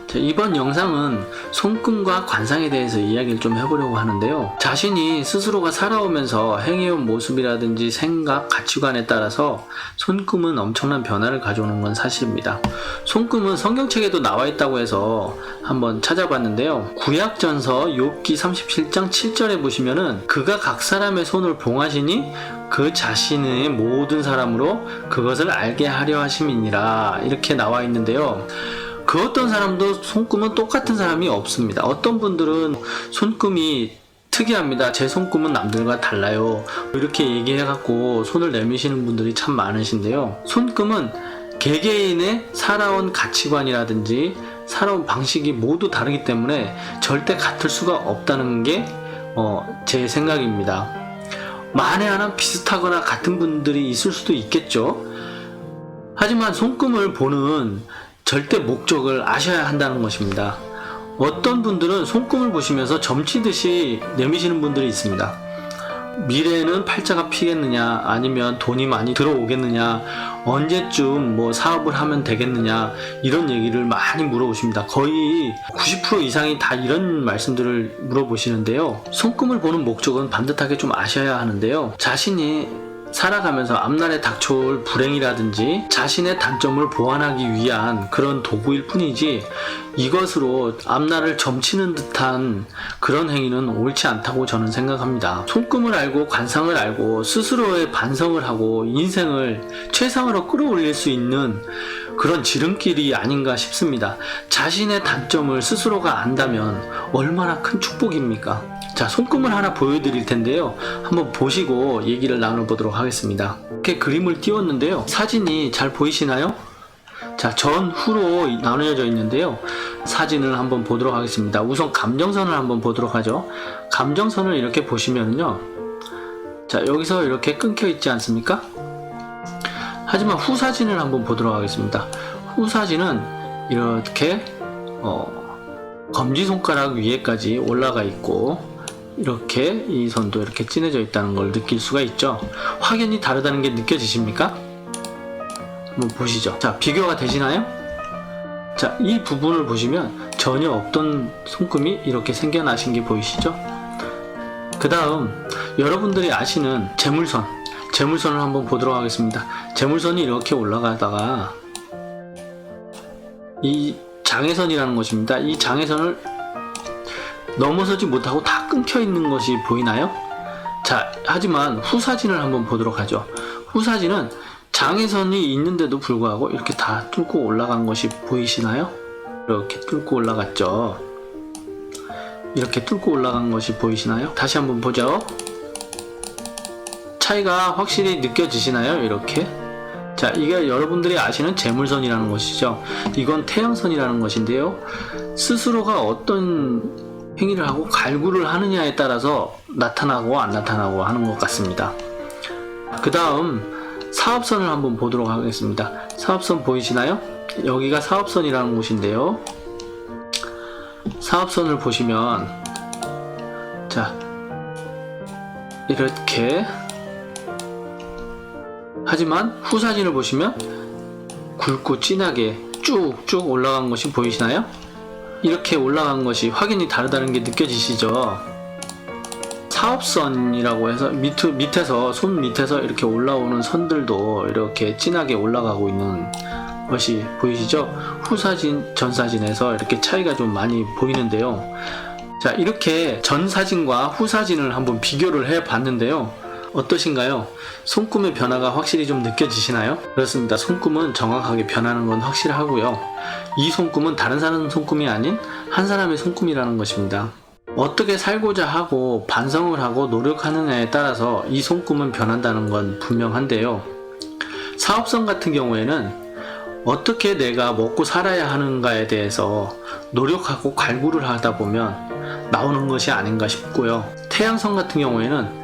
자, 이번 영상은 손금과 관상에 대해서 이야기를 좀 해보려고 하는데요. 자신이 스스로가 살아오면서 행해온 모습이라든지 생각, 가치관에 따라서 손금은 엄청난 변화를 가져오는 건 사실입니다. 손금은 성경책에도 나와 있다고 해서 한번 찾아봤는데요. 구약전서 욥기 37장 7절에 보시면은 그가 각 사람의 손을 봉하시니 그 자신의 모든 사람으로 그것을 알게 하려 하심이니라, 이렇게 나와 있는데요. 그 어떤 사람도 손금은 똑같은 사람이 없습니다. 어떤 분들은 손금이 특이합니다. 제 손금은 남들과 달라요, 이렇게 얘기해갖고 손을 내미시는 분들이 참 많으신데요. 손금은 개개인의 살아온 가치관이라든지 살아온 방식이 모두 다르기 때문에 절대 같을 수가 없다는 게 제 생각입니다. 만에 하나 비슷하거나 같은 분들이 있을 수도 있겠죠. 하지만 손금을 보는 절대 목적을 아셔야 한다는 것입니다. 어떤 분들은 손금을 보시면서 점치듯이 내미시는 분들이 있습니다. 미래에는 팔자가 피겠느냐, 아니면 돈이 많이 들어오겠느냐, 언제쯤 뭐 사업을 하면 되겠느냐, 이런 얘기를 많이 물어보십니다. 거의 90% 이상이 다 이런 말씀들을 물어보시는데요. 손금을 보는 목적은 반듯하게 좀 아셔야 하는데요. 자신이 살아가면서 앞날에 닥쳐올 불행이라든지 자신의 단점을 보완하기 위한 그런 도구일 뿐이지, 이것으로 앞날을 점치는 듯한 그런 행위는 옳지 않다고 저는 생각합니다. 손금을 알고 관상을 알고 스스로의 반성을 하고 인생을 최상으로 끌어올릴 수 있는 그런 지름길이 아닌가 싶습니다. 자신의 단점을 스스로가 안다면 얼마나 큰 축복입니까? 자, 손금을 하나 보여드릴 텐데요. 한번 보시고 얘기를 나눠보도록 하겠습니다. 이렇게 그림을 띄웠는데요. 사진이 잘 보이시나요? 자, 전후로 나누어져 있는데요. 사진을 한번 보도록 하겠습니다. 우선 감정선을 한번 보도록 하죠. 감정선을 이렇게 보시면요, 자, 여기서 이렇게 끊겨 있지 않습니까? 하지만 후 사진을 한번 보도록 하겠습니다. 후 사진은 이렇게 검지손가락 위에까지 올라가 있고, 이렇게 이 선도 이렇게 진해져 있다는 걸 느낄 수가 있죠. 확연히 다르다는 게 느껴지십니까? 한번 보시죠. 자, 비교가 되시나요? 자, 이 부분을 보시면 전혀 없던 손금이 이렇게 생겨나신 게 보이시죠? 그 다음 여러분들이 아시는 재물선을 한번 보도록 하겠습니다. 재물선이 이렇게 올라가다가 이 장애선이라는 것입니다. 이 장애선을 넘어서지 못하고 다 끊겨 있는 것이 보이나요? 자, 하지만 후사진을 한번 보도록 하죠. 후사진은 장애선이 있는데도 불구하고 이렇게 다 뚫고 올라간 것이 보이시나요? 이렇게 뚫고 올라갔죠. 이렇게 뚫고 올라간 것이 보이시나요? 다시 한번 보죠. 차이가 확실히 느껴지시나요? 이렇게. 자, 이게 여러분들이 아시는 재물선이라는 것이죠. 이건 태양선이라는 것인데요. 스스로가 어떤 행위를 하고 갈구를 하느냐에 따라서 나타나고 안 나타나고 하는 것 같습니다. 그 다음 사업선을 한번 보도록 하겠습니다. 사업선 보이시나요? 여기가 사업선이라는 곳인데요. 사업선을 보시면, 자, 이렇게, 하지만 후사진을 보시면 굵고 진하게 쭉쭉 올라간 것이 보이시나요? 이렇게 올라간 것이 확연히 다르다는 게 느껴지시죠? 사업선이라고 해서 밑에서 손 밑에서 이렇게 올라오는 선들도 이렇게 진하게 올라가고 있는 것이 보이시죠? 후사진, 전사진에서 이렇게 차이가 좀 많이 보이는데요. 자, 이렇게 전사진과 후사진을 한번 비교를 해 봤는데요. 어떠신가요? 손금의 변화가 확실히 좀 느껴지시나요? 그렇습니다. 손금은 정확하게 변하는 건 확실하고요. 이 손금은 다른 사람 손금이 아닌 한 사람의 손금이라는 것입니다. 어떻게 살고자 하고 반성을 하고 노력하느냐에 따라서 이 손금은 변한다는 건 분명한데요. 사업성 같은 경우에는 어떻게 내가 먹고 살아야 하는가에 대해서 노력하고 갈구를 하다 보면 나오는 것이 아닌가 싶고요. 태양성 같은 경우에는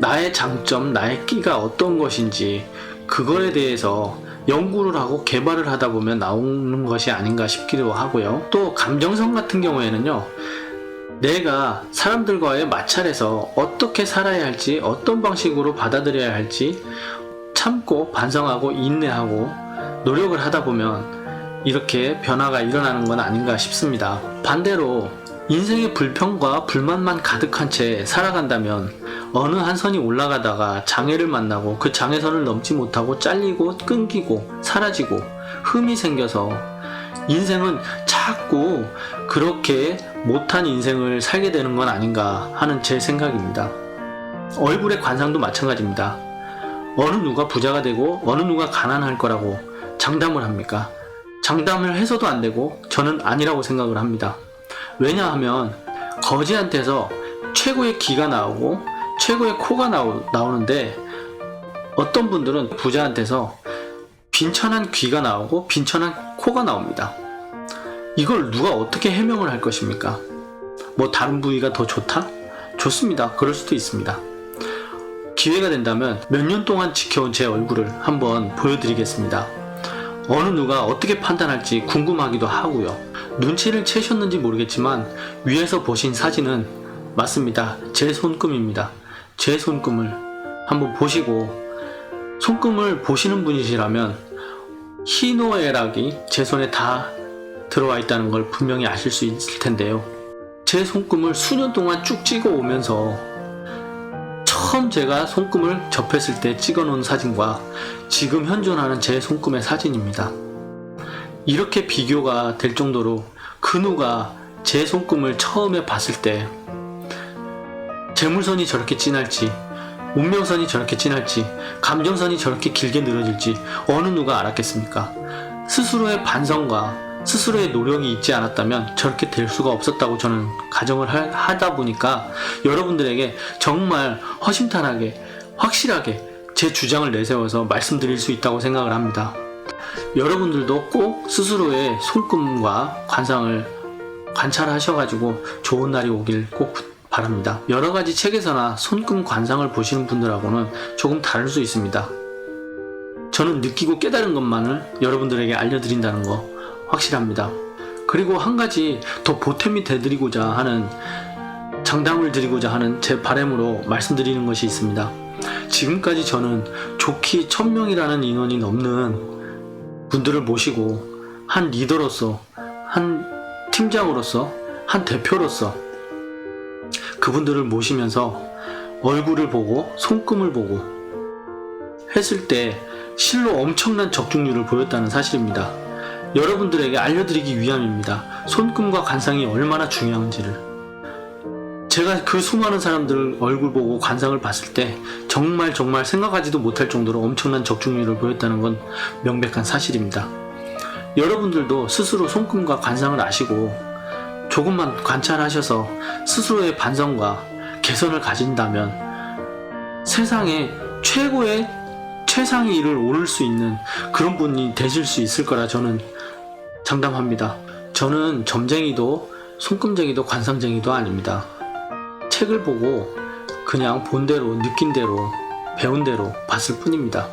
나의 장점, 나의 끼가 어떤 것인지 그거에 대해서 연구를 하고 개발을 하다 보면 나오는 것이 아닌가 싶기도 하고요. 또 감정성 같은 경우에는요, 내가 사람들과의 마찰에서 어떻게 살아야 할지, 어떤 방식으로 받아들여야 할지 참고 반성하고 인내하고 노력을 하다 보면 이렇게 변화가 일어나는 건 아닌가 싶습니다. 반대로 인생의 불평과 불만만 가득한 채 살아간다면 어느 한 선이 올라가다가 장애를 만나고 그 장애선을 넘지 못하고 잘리고 끊기고 사라지고 흠이 생겨서 인생은 자꾸 그렇게 못한 인생을 살게 되는 건 아닌가 하는 제 생각입니다. 얼굴의 관상도 마찬가지입니다. 어느 누가 부자가 되고 어느 누가 가난할 거라고 장담을 합니까? 장담을 해서도 안 되고 저는 아니라고 생각을 합니다. 왜냐하면 거지한테서 최고의 기가 나오고 최고의 코가 나오는데 어떤 분들은 부자한테서 빈천한 귀가 나오고 빈천한 코가 나옵니다. 이걸 누가 어떻게 해명을 할 것입니까? 뭐 다른 부위가 더 좋다? 좋습니다. 그럴 수도 있습니다. 기회가 된다면 몇 년 동안 지켜온 제 얼굴을 한번 보여드리겠습니다. 어느 누가 어떻게 판단할지 궁금하기도 하고요. 눈치를 채셨는지 모르겠지만 위에서 보신 사진은 맞습니다. 제 손금입니다. 제 손금을 한번 보시고 손금을 보시는 분이시라면 희노애락이 제 손에 다 들어와 있다는 걸 분명히 아실 수 있을 텐데요. 제 손금을 수년 동안 쭉 찍어 오면서 처음 제가 손금을 접했을 때 찍어 놓은 사진과 지금 현존하는 제 손금의 사진입니다. 이렇게 비교가 될 정도로 그 누가 제 손금을 처음에 봤을 때 재물선이 저렇게 진할지, 운명선이 저렇게 진할지, 감정선이 저렇게 길게 늘어질지 어느 누가 알았겠습니까? 스스로의 반성과 스스로의 노력이 있지 않았다면 저렇게 될 수가 없었다고 저는 가정을 하다 보니까 여러분들에게 정말 허심탄회하게 확실하게 제 주장을 내세워서 말씀드릴 수 있다고 생각을 합니다. 여러분들도 꼭 스스로의 손금과 관상을 관찰하셔가지고 좋은 날이 오길 꼭 바랍니다. 여러가지 책에서나 손금 관상을 보시는 분들하고는 조금 다를 수 있습니다. 저는 느끼고 깨달은 것만을 여러분들에게 알려드린다는 거 확실합니다. 그리고 한 가지 더 보탬이 되드리고자 하는 장담을 드리고자 하는 제 바람으로 말씀드리는 것이 있습니다. 지금까지 저는 좋기 1000명이라는 인원이 넘는 분들을 모시고 한 리더로서, 한 팀장으로서, 한 대표로서 그분들을 모시면서 얼굴을 보고 손금을 보고 했을 때 실로 엄청난 적중률을 보였다는 사실입니다. 여러분들에게 알려드리기 위함입니다. 손금과 관상이 얼마나 중요한지를. 제가 그 수많은 사람들 얼굴 보고 관상을 봤을 때 정말 생각하지도 못할 정도로 엄청난 적중률을 보였다는 건 명백한 사실입니다. 여러분들도 스스로 손금과 관상을 아시고 조금만 관찰하셔서 스스로의 반성과 개선을 가진다면 세상에 최고의 최상위를 오를 수 있는 그런 분이 되실 수 있을 거라 저는 장담합니다. 저는 점쟁이도 손금쟁이도 관상쟁이도 아닙니다. 책을 보고 그냥 본 대로 느낀 대로 배운 대로 봤을 뿐입니다.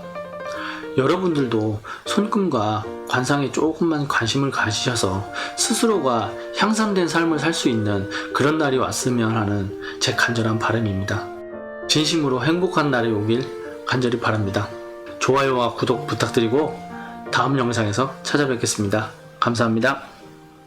여러분들도 손금과 관상에 조금만 관심을 가지셔서 스스로가 향상된 삶을 살 수 있는 그런 날이 왔으면 하는 제 간절한 바람입니다. 진심으로 행복한 날이 오길 간절히 바랍니다. 좋아요와 구독 부탁드리고 다음 영상에서 찾아뵙겠습니다. 감사합니다.